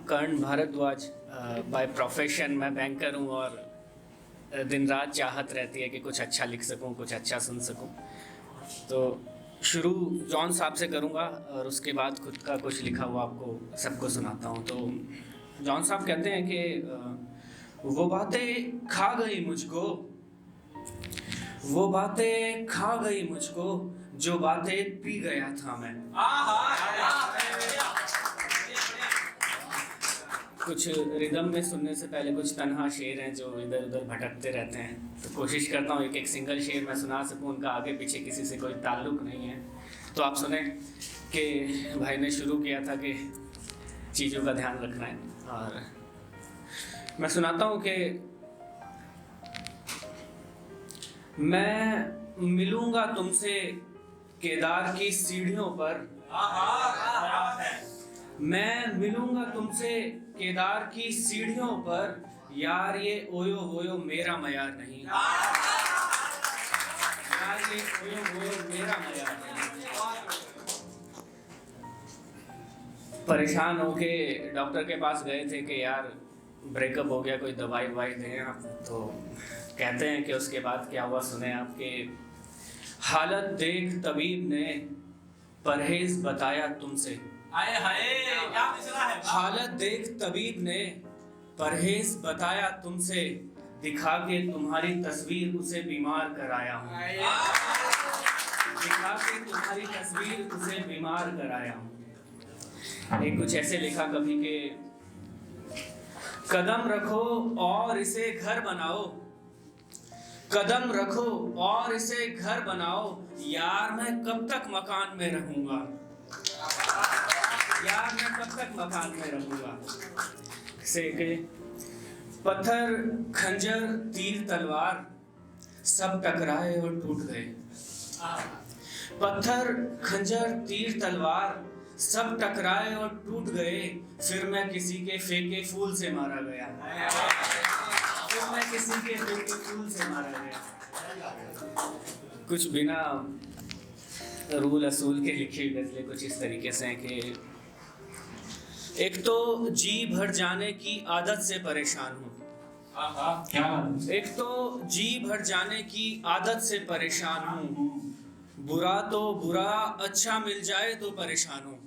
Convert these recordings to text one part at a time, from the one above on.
Karna Bhardwaj. By profession मैं banker हूँ और दिन रात चाहत रहती है कि कुछ अच्छा लिख सकूँ, कुछ अच्छा सुन सकूँ। तो शुरू जॉन साहब से करूँगा और उसके बाद खुद का कुछ लिखा हुआ आपको सबको सुनाता हूँ। तो जॉन साहब कहते हैं कि वो बातें खा गई मुझको, वो बातें खा गई मुझको, जो बातें पी गया था मैं। कुछ रिदम में सुनने से पहले कुछ तन्हा शेर हैं जो इधर उधर भटकते रहते हैं, तो कोशिश करता हूँ एक एक सिंगल शेर मैं सुना सकूँ, उनका आगे पीछे किसी से कोई ताल्लुक नहीं है। तो आप सुने कि भाई ने शुरू किया था कि चीज़ों का ध्यान रखना है, और मैं सुनाता हूँ कि मैं मिलूंगा तुमसे केदार की सीढ़ियों पर, मैं मिलूंगा तुमसे केदार की सीढ़ियों पर, यार ये ओयो वोयो मेरा मयार नहीं, यार ये ओयो वोयो मेरा मयार नहीं। परेशान होके डॉक्टर के पास गए थे कि यार ब्रेकअप हो गया, कोई दवाई ववाई दें आप। तो कहते हैं कि उसके बाद क्या हुआ, सुने आपके हालत देख तबीब ने परहेज बताया तुमसे, हालत देख तबीब ने परहेज बताया तुमसे, दिखा के तुम्हारी तस्वीर उसे बीमार कराया हूँ, दिखा के तुम्हारी तस्वीर उसे बीमार कराया हूँ। एक कुछ ऐसे लिखा कभी के कदम रखो और इसे घर बनाओ, कदम रखो और इसे घर बनाओ, यार मैं कब तक मकान में रहूंगा, यार मैं कब तक मकान में रहूंगा। से के पत्थर खंजर तीर तलवार सब टकराए और टूट गए, पत्थर खंजर तीर तलवार सब टकराए और टूट गए, फिर मैं किसी के फेंके फूल से मारा गया, फिर मैं किसी के फेंके फूल से मारा गया। कुछ बिना रूल असूल के लिखी गजलें कुछ इस तरीके से हैं कि एक तो जी भर जाने की आदत से परेशान हूँ, एक तो जी भर जाने की आदत से परेशान हूँ, बुरा तो बुरा अच्छा मिल जाए तो परेशान हूँ,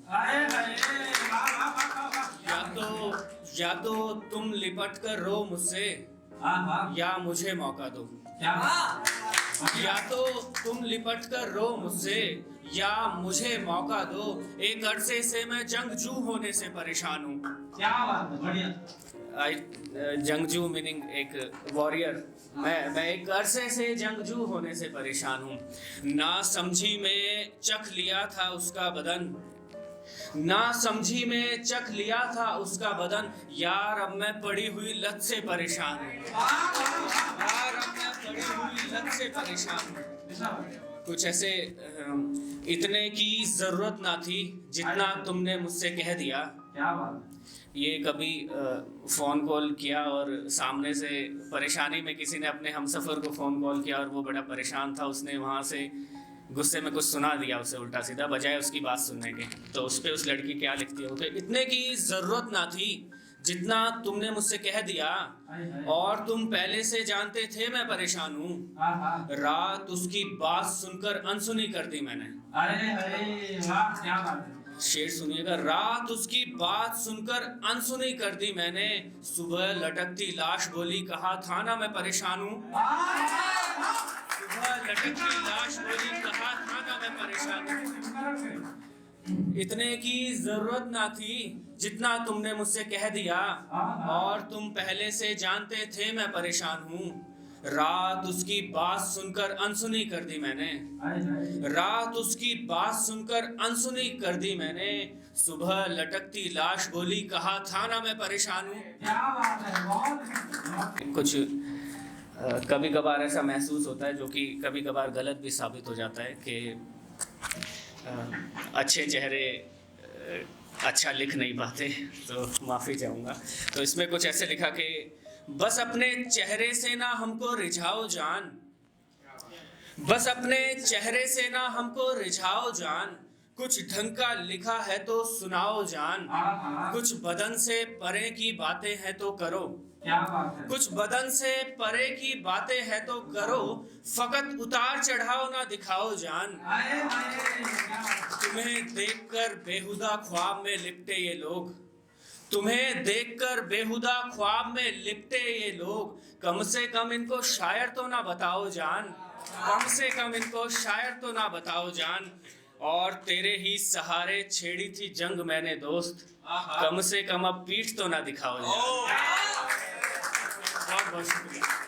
या तो तुम लिपट कर रो मुझसे, या मुझे मौका दो, या तो तुम लिपट कर रो मुझसे या मुझे मौका दो, एक अरसे से मैं जंगजू होने से परेशान हूँ। क्या बात है, बढ़िया। जंगजू मीनिंग एक वॉरियर। मैं एक अरसे से जंगजू होने से परेशान हूँ। ना समझी में चख लिया था उसका बदन, ना समझी में चख लिया था उसका बदन, यार अब मैं पड़ी हुई लत से परेशान हूँ, यार अब मैं पड़ी हुई लत से परेशान हूँ। कुछ ऐसे इतने की जरूरत ना थी जितना तुमने मुझसे कह दिया। क्या बात। ये कभी फ़ोन कॉल किया और सामने से परेशानी में किसी ने अपने हमसफ़र को फ़ोन कॉल किया और वो बड़ा परेशान था, उसने वहाँ से गुस्से में कुछ सुना दिया उसे उल्टा सीधा बजाय उसकी बात सुनने के। तो उस पे उस लड़की क्या लिखती है कि इतने की ज़रूरत ना थी जितना तुमने मुझसे कह दिया, और तुम पहले से जानते थे मैं परेशान हूँ, रात उसकी बात सुनकर अनसुनी कर दी मैंने। अरे वाह, क्या बात है। शेर सुनिएगा, रात उसकी बात सुनकर अनसुनी कर दी मैंने, सुबह लटकती लाश बोली कहा था ना मैं परेशान हूँ, सुबह लटकती लाश बोली कहा था ना मैं परेशान हूँ। इतने की जरूरत ना थी जितना तुमने मुझसे कह दिया, और तुम पहले से जानते थे मैं परेशान हूँ, रात उसकी बात सुनकर अनसुनी कर दी मैंने, रात उसकी बात सुनकर अनसुनी कर दी मैंने, सुबह लटकती लाश बोली कहा था ना मैं परेशान हूँ। कुछ कभी कभार ऐसा महसूस होता है, जो कि कभी कभार गलत भी साबित हो जाता है, कि अच्छे चेहरे अच्छा लिख नहीं पाते, तो माफ़ी चाहूँगा। तो इसमें कुछ ऐसे लिखा कि बस अपने चेहरे से ना हमको रिझाओ जान, बस अपने चेहरे से ना हमको रिझाओ जान, कुछ ढंग का लिखा है तो सुनाओ जान, कुछ बदन से परे की बातें हैं तो करो, क्या बात है। कुछ बदन से परे की बातें हैं तो करो, फकत उतार चढ़ाओ ना दिखाओ जान। तुम्हें देखकर बेहुदा ख्वाब में लिपटे ये लोग, तुम्हें देखकर बेहुदा ख्वाब में लिपटे ये लोग, कम से कम इनको शायर तो ना बताओ जान, कम से कम इनको शायर तो ना बताओ जान। और तेरे ही सहारे छेड़ी थी जंग मैंने दोस्त, कम से कम अब पीठ तो ना दिखाओ जान। बहुत बहुत शुक्रिया।